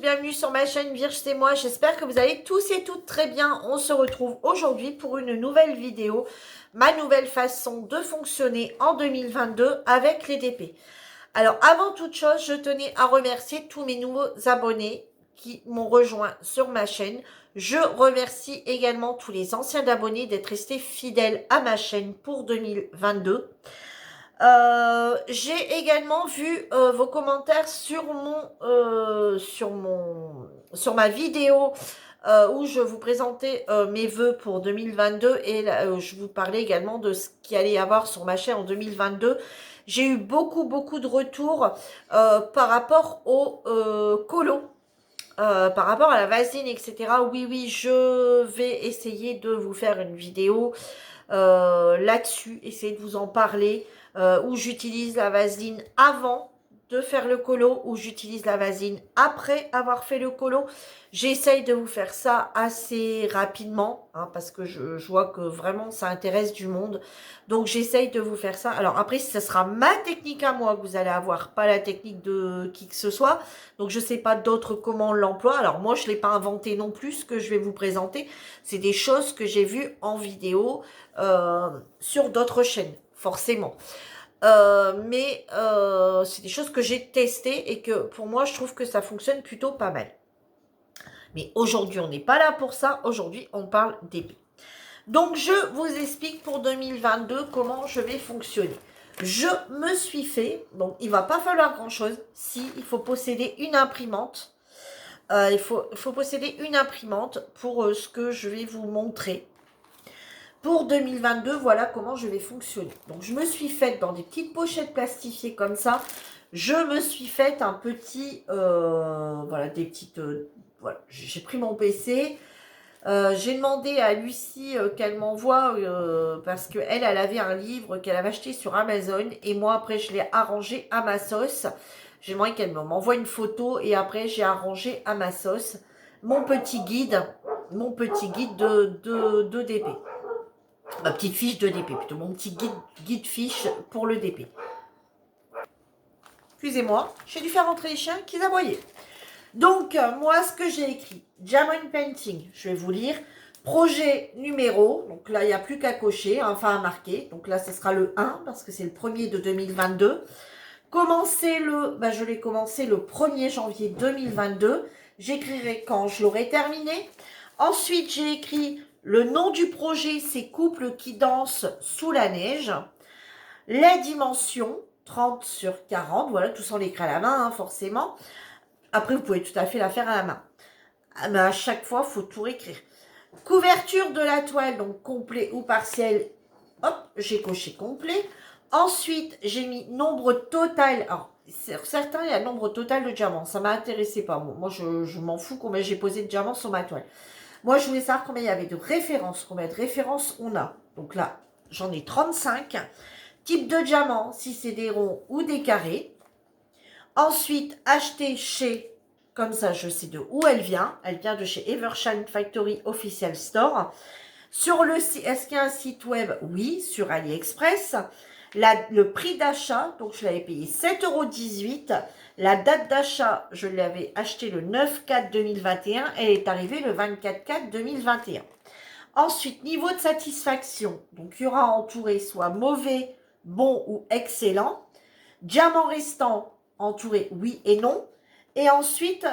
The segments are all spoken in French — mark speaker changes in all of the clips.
Speaker 1: bienvenue sur ma chaîne Virge, c'est moi. J'espère que vous allez tous et toutes très bien. On se retrouve aujourd'hui pour une nouvelle vidéo, ma nouvelle façon de fonctionner en 2022 avec les DP. Alors avant toute chose, je tenais à remercier tous mes nouveaux abonnés qui m'ont rejoint sur ma chaîne. Je remercie également tous les anciens abonnés d'être restés fidèles à ma chaîne pour 2022. J'ai également vu vos commentaires sur ma vidéo où je vous présentais mes vœux pour 2022 et je vous parlais également de ce qu'il allait y avoir sur ma chaîne en 2022. J'ai eu beaucoup de retours par rapport au colo. Par rapport à la vaseline, etc. Oui, je vais essayer de vous faire une vidéo là-dessus, essayer de vous en parler, où j'utilise la vaseline avant de faire le colo, où j'utilise la vaseline après avoir fait le colo. J'essaye de vous faire ça assez rapidement, hein, parce que je vois que vraiment ça intéresse du monde. Donc j'essaye de vous faire ça. Alors après, ce sera ma technique à moi que vous allez avoir, pas la technique de qui que ce soit. Donc je sais pas d'autres comment on l'emploie. Alors moi, je l'ai pas inventé non plus, ce que je vais vous présenter. C'est des choses que j'ai vues en vidéo sur d'autres chaînes, forcément. Mais c'est des choses que j'ai testées et que pour moi, je trouve que ça fonctionne plutôt pas mal. Mais aujourd'hui, on n'est pas là pour ça. Aujourd'hui, on parle d'épée. Donc, je vous explique pour 2022 comment je vais fonctionner. Je me suis fait, donc il va pas falloir grand-chose. Si, il faut posséder une imprimante. Il faut posséder une imprimante pour ce que je vais vous montrer. Pour 2022, voilà comment je vais fonctionner. Donc, je me suis faite dans des petites pochettes plastifiées comme ça. Je me suis faite un petit, voilà, des petites, voilà. J'ai pris mon PC. J'ai demandé à Lucie qu'elle m'envoie parce qu'elle avait un livre qu'elle avait acheté sur Amazon et moi après je l'ai arrangé à ma sauce. J'ai demandé qu'elle m'envoie une photo et après j'ai arrangé à ma sauce mon petit guide de DP. Ma petite fiche de DP, plutôt mon petit guide fiche pour le DP. Excusez-moi, j'ai dû faire rentrer les chiens qui aboyaient. Donc, moi, ce que j'ai écrit, Diamond Painting, je vais vous lire. Projet numéro, donc là, il n'y a plus qu'à cocher, enfin à marquer. Donc là, ce sera le 1, parce que c'est le premier de 2022. Je l'ai commencé le 1er janvier 2022. J'écrirai quand je l'aurai terminé. Ensuite, j'ai écrit le nom du projet, c'est Couple qui danse sous la neige. Les dimensions, 30 sur 40. Voilà, tout ça on l'écrit à la main, hein, forcément. Après, vous pouvez tout à fait la faire à la main. Mais à chaque fois, il faut tout réécrire. Couverture de la toile, donc complet ou partiel. Hop, j'ai coché complet. Ensuite, j'ai mis nombre total. Alors, sur certains, il y a nombre total de diamants. Ça m'intéressait pas. Moi, je m'en fous combien j'ai posé de diamants sur ma toile. Moi, je voulais savoir combien il y avait de références. Combien de références on a. Donc là, j'en ai 35. Type de diamant, si c'est des ronds ou des carrés. Ensuite, acheter chez, comme ça je sais de où elle vient. Elle vient de chez Evershine Factory Official Store. Sur le site, est-ce qu'il y a un site web? Oui, sur AliExpress. Le prix d'achat, donc je l'avais payé 7,18 €. La date d'achat, je l'avais acheté le 9/4/2021. Elle est arrivée le 24/4/2021. Ensuite, niveau de satisfaction. Donc, il y aura entouré soit mauvais, bon ou excellent. Diamant restant, entouré oui et non. Et ensuite,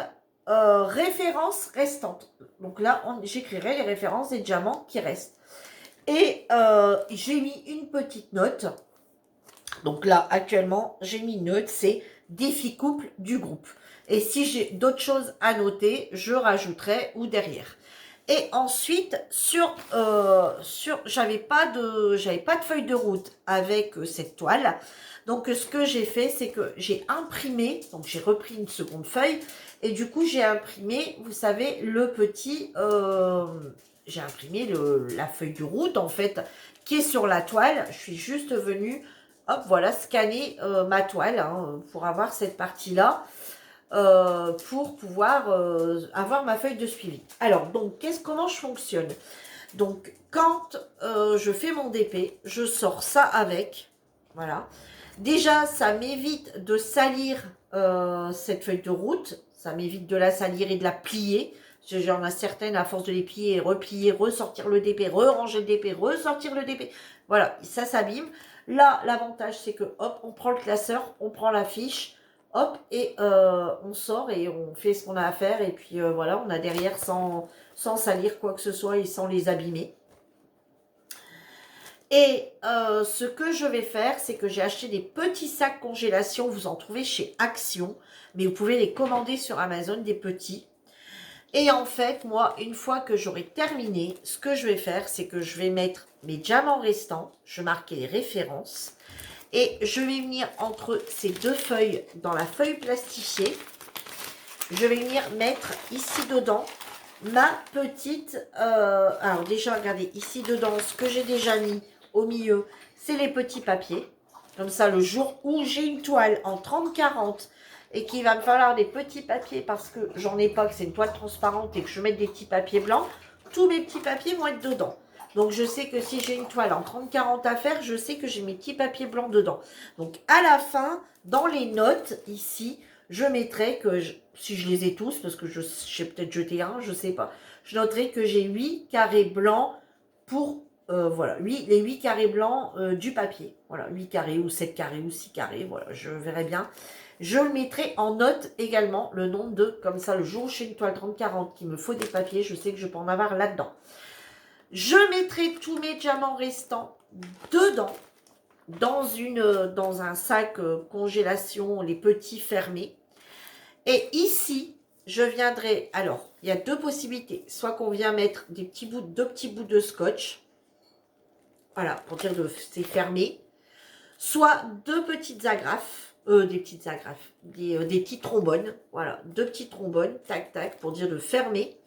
Speaker 1: références restantes. Donc là, j'écrirai les références des diamants qui restent. Et j'ai mis une petite note. Donc là, actuellement, j'ai mis une note, c'est défi couple du groupe. Et si j'ai d'autres choses à noter, je rajouterai ou derrière. Et ensuite, j'avais pas de feuille de route avec cette toile. Donc, ce que j'ai fait, c'est que j'ai imprimé, donc j'ai repris une seconde feuille, et du coup, j'ai imprimé, vous savez, j'ai imprimé la feuille de route, en fait, qui est sur la toile. Je suis juste venue, hop, voilà, scanner ma toile, hein, pour avoir cette partie-là. Pour pouvoir avoir ma feuille de suivi. Alors, donc, comment je fonctionne? Donc, quand je fais mon DP, je sors ça avec. Voilà. Déjà, ça m'évite de salir cette feuille de route. Ça m'évite de la salir et de la plier. J'en ai certaines, à force de les plier, replier, ressortir le DP, re-ranger le DP, ressortir le DP. Voilà, ça s'abîme. Là, l'avantage, c'est que, hop, on prend le classeur, on prend la fiche, hop, et on sort et on fait ce qu'on a à faire. Et puis voilà, on a derrière sans salir quoi que ce soit et sans les abîmer. Et ce que je vais faire, c'est que j'ai acheté des petits sacs congélation. Vous en trouvez chez Action, mais vous pouvez les commander sur Amazon, des petits. Et en fait, moi, une fois que j'aurai terminé, ce que je vais faire, c'est que je vais mettre mes diamants restants. Je vais marquer les références. Et je vais venir entre ces deux feuilles, dans la feuille plastifiée, je vais venir mettre ici dedans ma petite... alors déjà, regardez, ici dedans, ce que j'ai déjà mis au milieu, c'est les petits papiers. Comme ça, le jour où j'ai une toile en 30-40 et qu'il va me falloir des petits papiers parce que j'en ai pas, que c'est une toile transparente et que je mette des petits papiers blancs, tous mes petits papiers vont être dedans. Donc, je sais que si j'ai une toile en 30-40 à faire, je sais que j'ai mes petits papiers blancs dedans. Donc, à la fin, dans les notes, ici, je mettrai que, si je les ai tous, parce que j'ai peut-être jeté un, je sais pas, je noterai que j'ai 8 carrés blancs pour, voilà, les 8 carrés blancs du papier. Voilà, 8 carrés ou 7 carrés ou 6 carrés, voilà, je verrai bien. Je le mettrai en note également, le nombre de, comme ça, le jour où j'ai une toile 30-40 qu'il me faut des papiers, je sais que je peux en avoir là-dedans. Je mettrai tous mes diamants restants dedans, dans un sac congélation, les petits fermés. Et ici, je viendrai... Alors, il y a deux possibilités. Soit qu'on vient mettre deux petits bouts de scotch. Voilà, pour dire que c'est fermé. Soit deux petites agrafes. Des petits trombones. Voilà, deux petits trombones. Tac, tac, pour dire de fermer.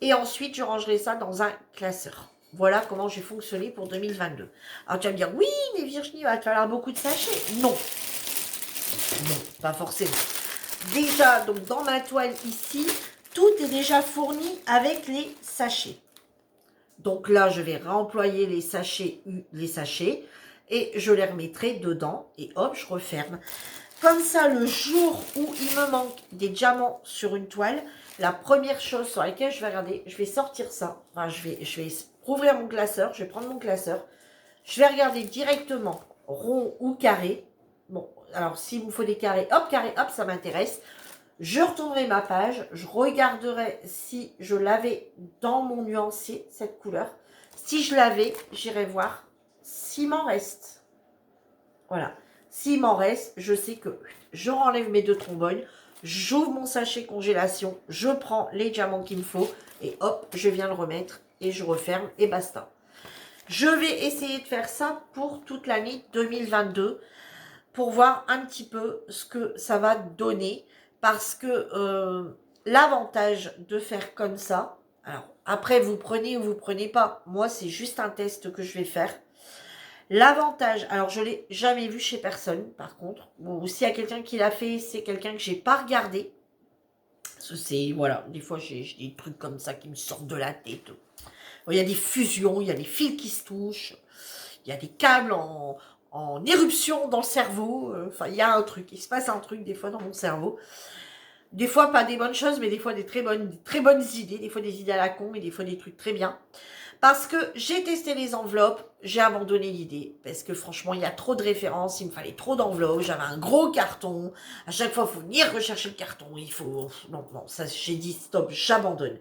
Speaker 1: Et ensuite, je rangerai ça dans un classeur. Voilà comment j'ai fonctionné pour 2022. Alors, tu vas me dire, oui, mais Virginie, il va te falloir beaucoup de sachets. Non. Non, pas forcément. Déjà, donc dans ma toile ici, tout est déjà fourni avec les sachets. Donc là, je vais réemployer les sachets et je les remettrai dedans. Et hop, je referme. Comme ça, le jour où il me manque des diamants sur une toile, la première chose sur laquelle je vais regarder, je vais sortir ça. Enfin, je vais rouvrir mon classeur, je vais prendre mon classeur. Je vais regarder directement rond ou carré. Bon, alors s'il vous faut des carrés, hop, ça m'intéresse. Je retournerai ma page, je regarderai si je l'avais dans mon nuancier, cette couleur. Si je l'avais, j'irai voir s'il m'en reste. Voilà. S'il m'en reste, je sais que je renlève mes deux trombones, j'ouvre mon sachet congélation, je prends les diamants qu'il me faut et hop, je viens le remettre et je referme et basta. Je vais essayer de faire ça pour toute l'année 2022 pour voir un petit peu ce que ça va donner parce que l'avantage de faire comme ça, alors après vous prenez ou vous prenez pas, moi c'est juste un test que je vais faire. L'avantage, alors je l'ai jamais vu chez personne par contre, ou s'il y a quelqu'un qui l'a fait, c'est quelqu'un que j'ai pas regardé. C'est, voilà, des fois j'ai des trucs comme ça qui me sortent de la tête. Il y a des fusions, il y a des fils qui se touchent, il y a des câbles en éruption dans le cerveau. Enfin, il y a un truc, il se passe un truc des fois dans mon cerveau. Des fois, pas des bonnes choses, mais des fois des très bonnes idées. Des fois des idées à la con, mais des fois des trucs très bien. Parce que j'ai testé les enveloppes, j'ai abandonné l'idée. Parce que franchement, il y a trop de références, il me fallait trop d'enveloppes. J'avais un gros carton. À chaque fois, il faut venir rechercher le carton. Il faut... Non, ça, j'ai dit stop, j'abandonne.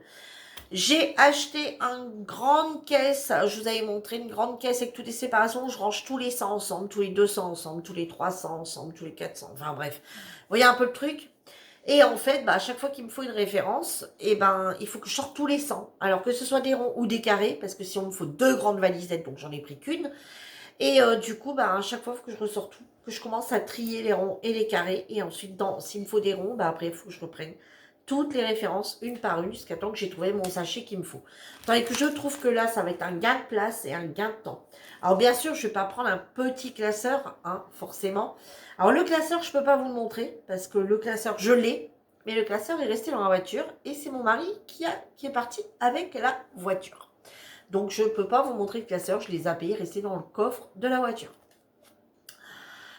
Speaker 1: J'ai acheté une grande caisse, je vous avais montré une grande caisse avec toutes les séparations, je range tous les 100 ensemble, tous les 200 ensemble, tous les 300 ensemble, tous les 400, enfin bref. Vous voyez un peu le truc? Et en fait, à chaque fois qu'il me faut une référence, il faut que je sorte tous les 100. Alors que ce soit des ronds ou des carrés, parce que si on me faut deux grandes valisettes, donc j'en ai pris qu'une. Et du coup, à chaque fois, il faut que je ressors tout, que je commence à trier les ronds et les carrés. Et ensuite, s'il me faut des ronds, après, il faut que je reprenne toutes les références une par une jusqu'à temps que j'ai trouvé mon sachet qu'il me faut. Tandis que je trouve que là, ça va être un gain de place et un gain de temps. Alors bien sûr, je ne vais pas prendre un petit classeur, forcément. Alors le classeur, je ne peux pas vous le montrer parce que le classeur, je l'ai. Mais le classeur est resté dans la voiture et c'est mon mari qui est parti avec la voiture. Donc je ne peux pas vous montrer le classeur, je l'ai zappé, resté dans le coffre de la voiture.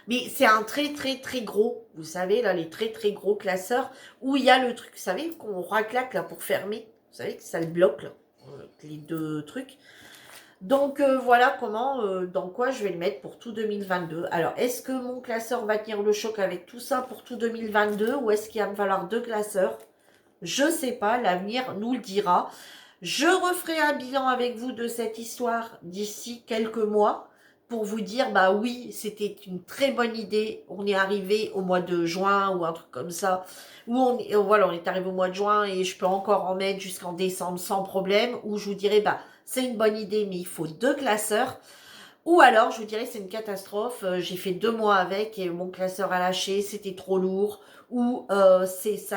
Speaker 1: Mais c'est un très très très gros, vous savez, là, les très très gros classeurs, où il y a le truc, vous savez, qu'on raclaque là pour fermer. Vous savez que ça le bloque, là, les deux trucs. Donc voilà comment, dans quoi je vais le mettre pour tout 2022. Alors, est-ce que mon classeur va tenir le choc avec tout ça pour tout 2022 ou est-ce qu'il va me falloir deux classeurs? Je sais pas, l'avenir nous le dira. Je referai un bilan avec vous de cette histoire d'ici quelques mois pour vous dire, bah oui, c'était une très bonne idée. On est arrivé au mois de juin ou un truc comme ça. Où voilà, on est arrivé au mois de juin et je peux encore en mettre jusqu'en décembre sans problème. Ou je vous dirai, bah c'est une bonne idée, mais il faut deux classeurs. Ou alors, je vous dirais, c'est une catastrophe. J'ai fait 2 mois avec et mon classeur a lâché, c'était trop lourd. Ou ça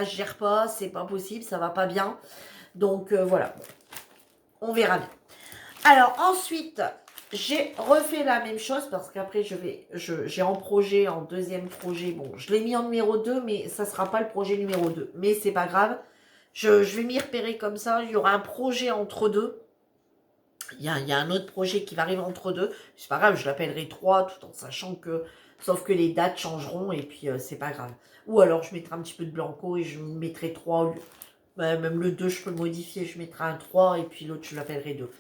Speaker 1: se gère pas, c'est pas possible, ça va pas bien. Donc voilà, on verra bien. Alors ensuite, j'ai refait la même chose parce qu'après j'ai en projet, en deuxième projet. Bon, je l'ai mis en numéro 2, mais ça sera pas le projet numéro 2. Mais c'est pas grave. Je vais m'y repérer comme ça. Il y aura un projet entre deux. Il y a un autre projet qui va arriver entre deux. C'est pas grave, je l'appellerai 3 tout en sachant que. Sauf que les dates changeront et puis c'est pas grave. Ou alors je mettrai un petit peu de blanco et je mettrai 3. Même le 2, je peux le modifier. Je mettrai un 3 et puis l'autre, je l'appellerai 2.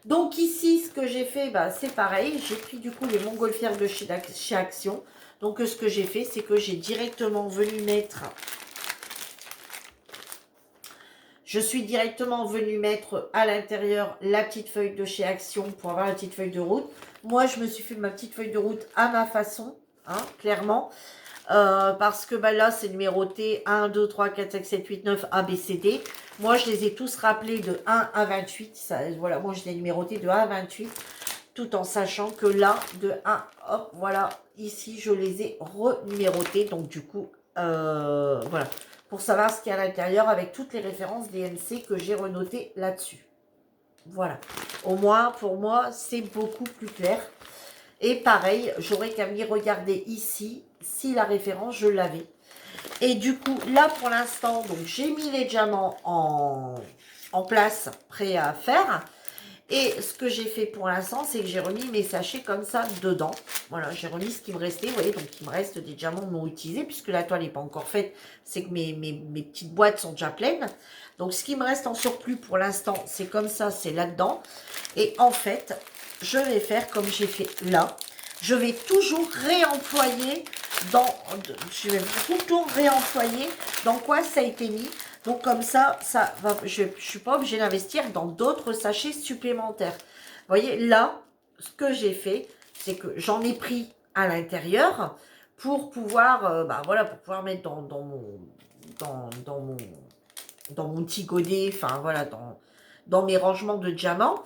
Speaker 1: Donc ici, ce que j'ai fait, bah, c'est pareil. J'ai pris du coup les montgolfières de chez Action. Donc ce que j'ai fait, c'est que j'ai directement venu mettre... Je suis directement venue mettre à l'intérieur la petite feuille de chez Action pour avoir la petite feuille de route. Moi, je me suis fait ma petite feuille de route à ma façon, hein, clairement. Parce que bah, là, c'est numéroté 1, 2, 3, 4, 5, 7, 8, 9, A, B, C, D. Moi, je les ai tous rappelés de 1 à 28. Ça, voilà, moi, je les ai numérotés de 1 à 28. Tout en sachant que là, de 1, hop, voilà, ici, je les ai renumérotés. Donc, du coup, voilà. Pour savoir ce qu'il y a à l'intérieur avec toutes les références DMC que j'ai renotées là-dessus. Voilà. Au moins, pour moi, c'est beaucoup plus clair. Et pareil, j'aurais qu'à venir regarder ici si la référence, je l'avais. Et du coup, là, pour l'instant, donc j'ai mis les diamants en place, prêts à faire. Et ce que j'ai fait pour l'instant, c'est que j'ai remis mes sachets comme ça dedans. Voilà, j'ai remis ce qui me restait. Vous voyez, donc il me reste des diamants non utilisés puisque la toile n'est pas encore faite. C'est que mes petites boîtes sont déjà pleines. Donc ce qui me reste en surplus pour l'instant, c'est comme ça, c'est là-dedans. Et en fait, je vais faire comme j'ai fait là. Je vais toujours réemployer je vais tout le temps réemployer dans quoi ça a été mis. Donc comme ça je ne suis pas obligée d'investir dans d'autres sachets supplémentaires. Vous voyez, là, ce que j'ai fait, c'est que j'en ai pris à l'intérieur pour pouvoir, voilà, pour pouvoir mettre dans mon petit godet, enfin voilà, dans mes rangements de diamants.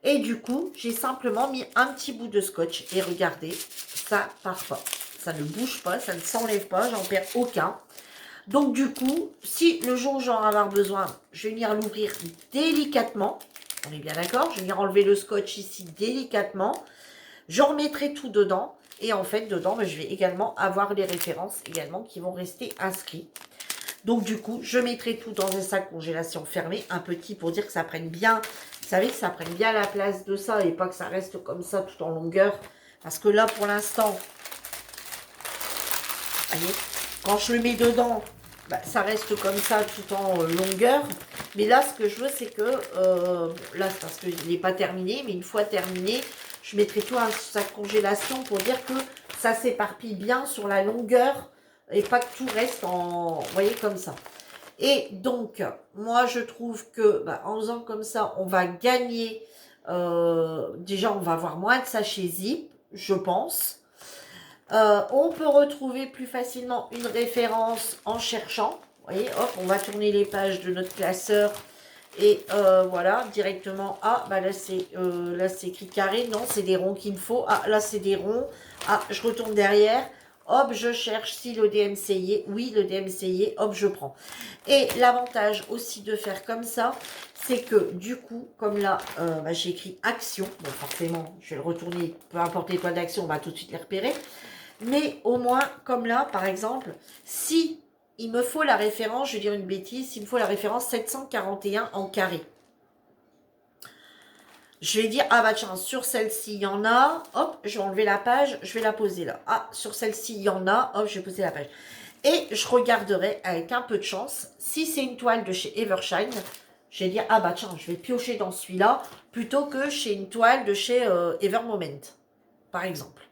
Speaker 1: Et du coup, j'ai simplement mis un petit bout de scotch. Et regardez, ça part pas. Ça ne bouge pas, ça ne s'enlève pas, j'en perds aucun. Donc du coup, si le jour où j'en avoir besoin, je vais venir l'ouvrir délicatement. On est bien d'accord? Je vais venir enlever le scotch ici délicatement. Je remettrai tout dedans. Et en fait, dedans, je vais également avoir les références également qui vont rester inscrites. Donc du coup, je mettrai tout dans un sac congélation fermé, un petit pour dire que ça prenne bien, vous savez, que ça prenne bien la place de ça et pas que ça reste comme ça tout en longueur. Parce que là, pour l'instant, voyez, quand je le mets dedans, bah, ça reste comme ça tout en longueur. Mais là, ce que je veux, c'est que, là, c'est parce qu'il n'est pas terminé, mais une fois terminé, je mettrai tout dans un sac congélation pour dire que ça s'éparpille bien sur la longueur et pas que tout reste en, vous voyez, comme ça. Et donc, moi, je trouve que en faisant comme ça, on va gagner. Déjà, on va avoir moins de sachets zip, je pense. On peut retrouver plus facilement une référence en cherchant. Vous voyez, hop, on va tourner les pages de notre classeur. Et voilà, directement. Ah, là, c'est écrit carré. Non, c'est des ronds qu'il me faut. Ah, là, c'est des ronds. Ah, je retourne derrière. Hop, je cherche si le DMC y est. Oui, le DMC y est. Hop, je prends. Et l'avantage aussi de faire comme ça, c'est que du coup, comme là, j'ai écrit action. Bon, forcément, je vais le retourner. Peu importe les points d'action, on va tout de suite les repérer. Mais au moins, comme là, par exemple, si il me faut la référence, je vais dire une bêtise, il me faut la référence 741 en carré. Je vais dire, ah bah tiens, sur celle-ci, il y en a. Hop, je vais enlever la page, je vais la poser là. Ah, sur celle-ci, il y en a. Hop, je vais poser la page. Et je regarderai avec un peu de chance. Si c'est une toile de chez Evershine, je vais dire, ah bah tiens, je vais piocher dans celui-là plutôt que chez une toile de chez Evermoment, par exemple.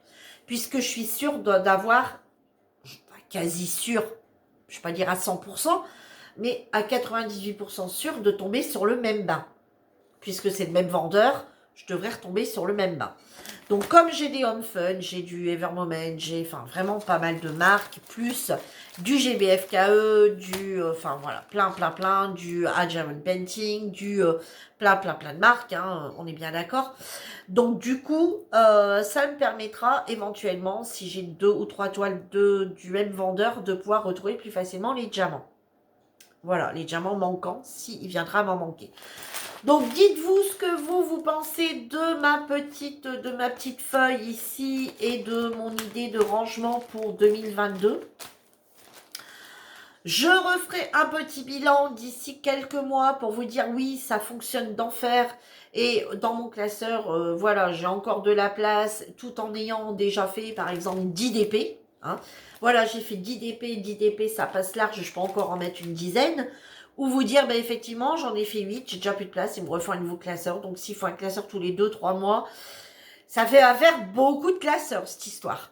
Speaker 1: Puisque je suis sûre d'avoir, quasi sûre, je ne vais pas dire à 100%, mais à 98% sûre de tomber sur le même bain. Puisque c'est le même vendeur, je devrais retomber sur le même bain. Donc comme j'ai des Home Fun, j'ai du Evermoment, j'ai vraiment pas mal de marques, plus du GBFKE, enfin voilà, plein, du Diamond Painting, plein de marques, hein, on est bien d'accord. Donc du coup, ça me permettra éventuellement, si j'ai 2 ou 3 toiles du même vendeur, de pouvoir retrouver plus facilement les diamants. Voilà, les diamants manquants, s'il viendra m'en manquer. Donc dites-vous ce que vous pensez de ma petite feuille ici et de mon idée de rangement pour 2022. Je referai un petit bilan d'ici quelques mois pour vous dire oui, ça fonctionne d'enfer. Et dans mon classeur, voilà, j'ai encore de la place tout en ayant déjà fait par exemple 10 DP. Hein. Voilà, j'ai fait 10 DP, 10 DP, ça passe large, je peux encore en mettre une dizaine. Ou vous dire, bah, effectivement, j'en ai fait 8, j'ai déjà plus de place, il me refait un nouveau classeur. Donc s'il faut un classeur tous les 2, 3 mois, ça fait à faire beaucoup de classeurs, cette histoire.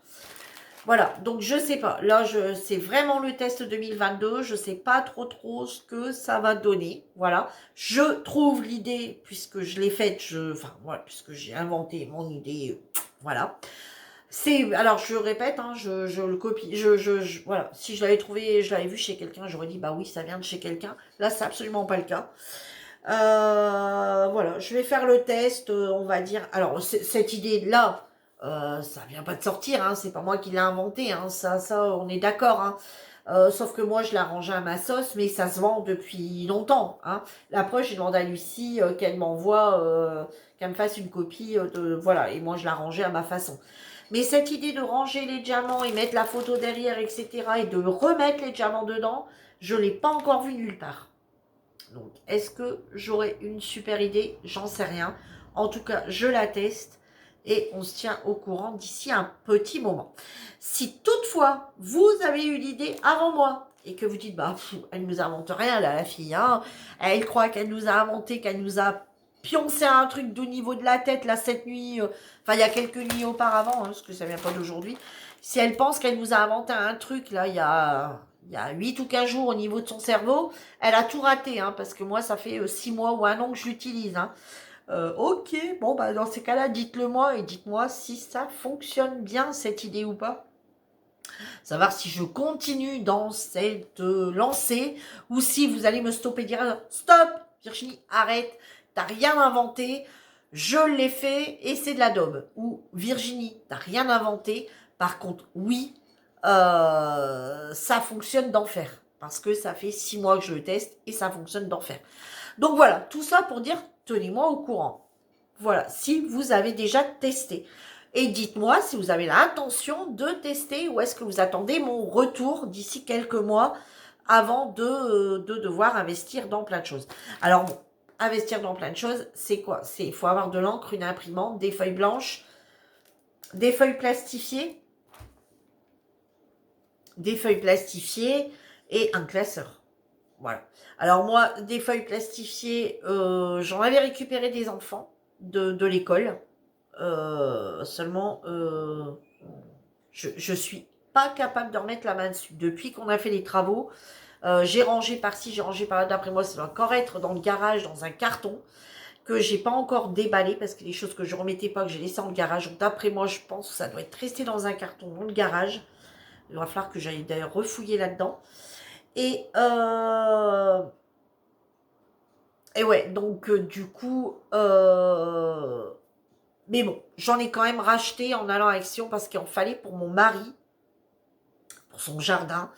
Speaker 1: Voilà, donc je sais pas. Là, c'est vraiment le test 2022. Je sais pas trop ce que ça va donner. Voilà. Je trouve l'idée, puisque je l'ai faite, enfin, voilà, puisque j'ai inventé mon idée, voilà. Alors je répète, hein, je le copie, voilà. Si je l'avais trouvé, je l'avais vu chez quelqu'un, j'aurais dit, bah oui, ça vient de chez quelqu'un. Là, c'est absolument pas le cas. Voilà, je vais faire le test, on va dire. Alors, cette idée-là, ça vient pas de sortir, hein, c'est pas moi qui l'ai inventé, hein, ça, on est d'accord. Hein. Sauf que moi, je l'ai arrangé à ma sauce, mais ça se vend depuis longtemps. Hein. La preuve, j'ai demandé à Lucie qu'elle m'envoie, qu'elle me fasse une copie voilà, et moi, je l'ai arrangé à ma façon. Mais cette idée de ranger les diamants et mettre la photo derrière, etc., et de remettre les diamants dedans, je l'ai pas encore vu nulle part. Donc, est-ce que j'aurai une super idée? J'en sais rien. En tout cas, je la teste et on se tient au courant d'ici un petit moment. Si toutefois, vous avez eu l'idée avant moi et que vous dites, bah, elle nous invente rien, là, la fille, hein. Elle croit qu'elle nous a inventé, qu'elle nous a pioncé un truc au niveau de la tête, là, cette nuit, enfin, il y a quelques nuits auparavant, hein, parce que ça vient pas d'aujourd'hui. Si elle pense qu'elle nous a inventé un truc, là, il y a 8 ou 15 jours au niveau de son cerveau, elle a tout raté, hein, parce que moi, ça fait 6 mois ou 1 an que je l'utilise. Hein. Ok, bon, bah, dans ces cas-là, dites-le moi et dites-moi si ça fonctionne bien, cette idée ou pas. Savoir si je continue dans cette lancée ou si vous allez me stopper et dire stop, Virginie, arrête, t'as rien inventé, je l'ai fait et c'est de la daube. Ou Virginie, t'as rien inventé, par contre, oui, ça fonctionne d'enfer. Parce que ça fait 6 mois que je le teste et ça fonctionne d'enfer. Donc voilà, tout ça pour dire, tenez-moi au courant. Voilà, si vous avez déjà testé. Et dites-moi si vous avez l'intention de tester ou est-ce que vous attendez mon retour d'ici quelques mois avant de devoir investir dans plein de choses. Alors bon, investir dans plein de choses, c'est quoi? Il faut avoir de l'encre, une imprimante, des feuilles blanches, des feuilles plastifiées, et un classeur. Voilà. Alors moi, des feuilles plastifiées, j'en avais récupéré des enfants de l'école. Seulement, je suis pas capable de remettre la main dessus. Depuis qu'on a fait les travaux, j'ai rangé par-ci, j'ai rangé par-là. D'après moi, ça doit encore être dans le garage, dans un carton, que j'ai pas encore déballé, parce que les choses que je remettais pas, que j'ai laissé dans le garage. Donc d'après moi, je pense que ça doit être resté dans un carton, dans le garage. Il va falloir que j'aille d'ailleurs refouiller là-dedans. Et ouais, donc du coup, mais bon, j'en ai quand même racheté en allant à Action parce qu'il en fallait pour mon mari, pour son jardin.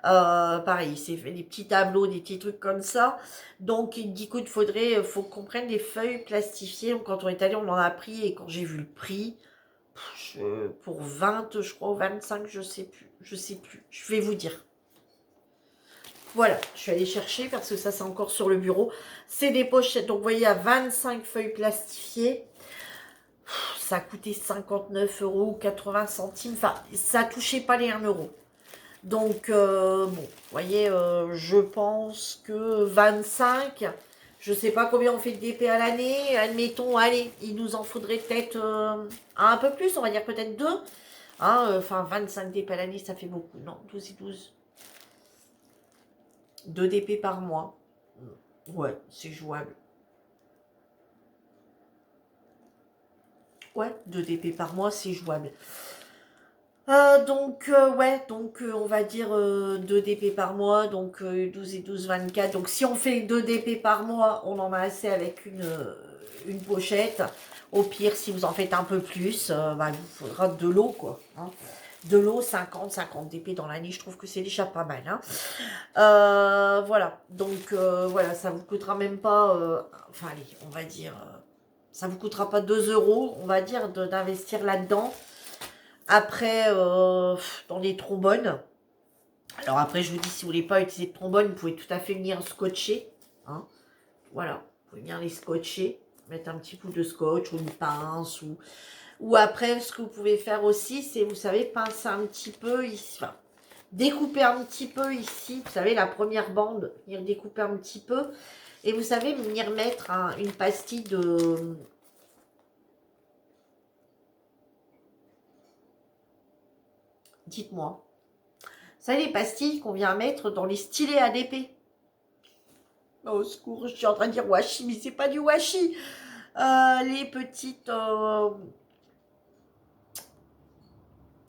Speaker 1: Pareil, il s'est fait des petits tableaux, des petits trucs comme ça. Donc il dit écoute, faut qu'on prenne des feuilles plastifiées. Donc quand on est allé, on en a pris et quand j'ai vu le prix, pour 20, je crois, ou 25, je sais plus. Je vais vous dire. Voilà, je suis allée chercher parce que ça, c'est encore sur le bureau. C'est des pochettes. Donc, vous voyez, à 25 feuilles plastifiées. Ça a coûté 59 euros, 80 centimes. Enfin, ça touchait pas les 1 euro. Donc, bon, vous voyez, je pense que 25, je sais pas combien on fait de DP à l'année. Admettons, allez, il nous en faudrait peut-être un peu plus, on va dire peut-être 2. Hein, enfin, 25 DP à l'année, ça fait beaucoup. Non, 12 et 12. 2 DP par mois. Ouais, c'est jouable. Ouais, 2 DP par mois, c'est jouable. On va dire 2 DP par mois, donc 12 et 12, 24. Donc, si on fait 2 DP par mois, on en a assez avec une pochette. Au pire, si vous en faites un peu plus, il vous faudra de l'eau, quoi. Hein. De l'eau, 50 DP dans l'année, je trouve que c'est déjà pas mal. Hein. Voilà, donc voilà, ça vous coûtera même pas, enfin allez, on va dire, ça vous coûtera pas 2 euros, on va dire, d'investir là-dedans. Après, dans les trombones. Alors après, je vous dis, si vous voulez pas utiliser de trombone, vous pouvez tout à fait venir scotcher. Hein. Voilà, vous pouvez venir les scotcher. Mettre un petit bout de scotch ou une pince. Ou après, ce que vous pouvez faire aussi, c'est, vous savez, pincer un petit peu ici. Enfin, découper un petit peu ici. Vous savez, la première bande, venir découper un petit peu. Et vous savez, venir mettre une pastille de... Dites-moi. Vous savez, les pastilles qu'on vient mettre dans les stylets ADP. Oh, au secours, je suis en train de dire washi, mais c'est pas du washi. Les petites...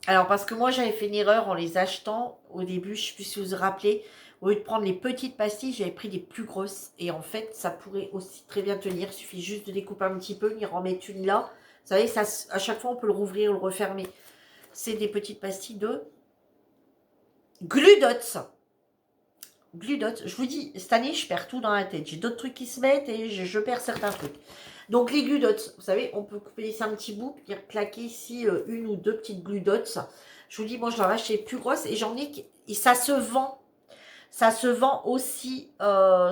Speaker 1: Alors, parce que moi, j'avais fait une erreur en les achetant au début. Je ne sais plus si vous vous rappelez. Au lieu de prendre les petites pastilles, j'avais pris des plus grosses. Et en fait, ça pourrait aussi très bien tenir. Il suffit juste de découper un petit peu, y en mettre une là. Vous savez, ça, à chaque fois, on peut le rouvrir ou le refermer. C'est des petites pastilles de Gludots. Gludots. Je vous dis, cette année, je perds tout dans la tête. J'ai d'autres trucs qui se mettent et je perds certains trucs. Donc, les Gludots, vous savez, on peut couper ici un petit bout, puis claquer ici une ou deux petites Gludots. Je vous dis, moi, je l'en achète plus grosses et j'en ai... Et ça se vend. Ça se vend aussi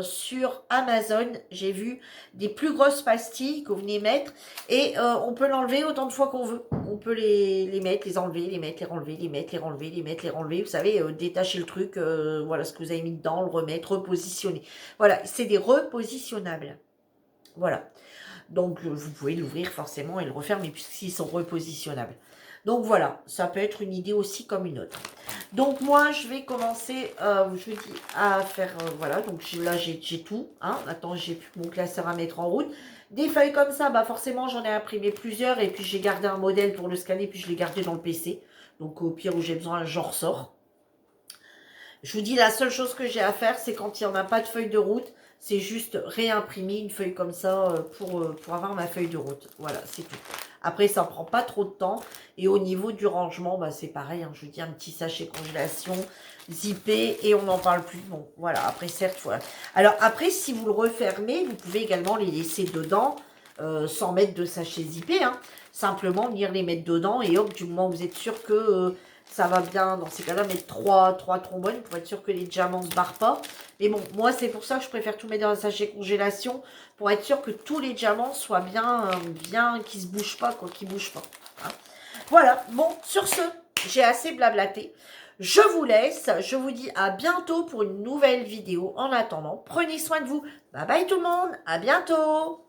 Speaker 1: sur Amazon. J'ai vu des plus grosses pastilles que vous venez mettre. Et on peut l'enlever autant de fois qu'on veut. On peut les mettre, les enlever, les mettre, les renlever, les mettre, les renlever, les mettre, les renlever. Vous savez, détacher le truc, voilà ce que vous avez mis dedans, le remettre, repositionner. Voilà, c'est des repositionnables. Voilà. Donc, vous pouvez l'ouvrir forcément et le refermer puisqu'ils sont repositionnables. Donc, voilà, ça peut être une idée aussi comme une autre. Donc, moi, je vais commencer, je dis, à faire, voilà. Donc, là, j'ai tout. Hein. Attends, j'ai plus mon classeur à mettre en route. Des feuilles comme ça, bah forcément, j'en ai imprimé plusieurs. Et puis, j'ai gardé un modèle pour le scanner. Puis, je l'ai gardé dans le PC. Donc, au pire où j'ai besoin, j'en ressors. Je vous dis, la seule chose que j'ai à faire, c'est quand il n'y en a pas de feuille de route, c'est juste réimprimer une feuille comme ça pour avoir ma feuille de route. Voilà, c'est tout. Après, ça ne prend pas trop de temps. Et au niveau du rangement, bah, c'est pareil. Hein, je vous dis, un petit sachet congélation, zippé, et on n'en parle plus. Bon, voilà. Après, certes, voilà. Alors, après, si vous le refermez, vous pouvez également les laisser dedans sans mettre de sachet zippé. Hein. Simplement, venir les mettre dedans. Et hop, du moment où vous êtes sûr que... ça va bien, dans ces cas-là, mettre 3 trombones pour être sûr que les diamants ne se barrent pas. Mais bon, moi, c'est pour ça que je préfère tout mettre dans un sachet congélation pour être sûr que tous les diamants soient bien, qu'ils ne se bougent pas, quoi, qu'ils ne bougent pas. Hein. Voilà, bon, sur ce, j'ai assez blablaté. Je vous laisse, je vous dis à bientôt pour une nouvelle vidéo. En attendant, prenez soin de vous. Bye bye tout le monde, à bientôt.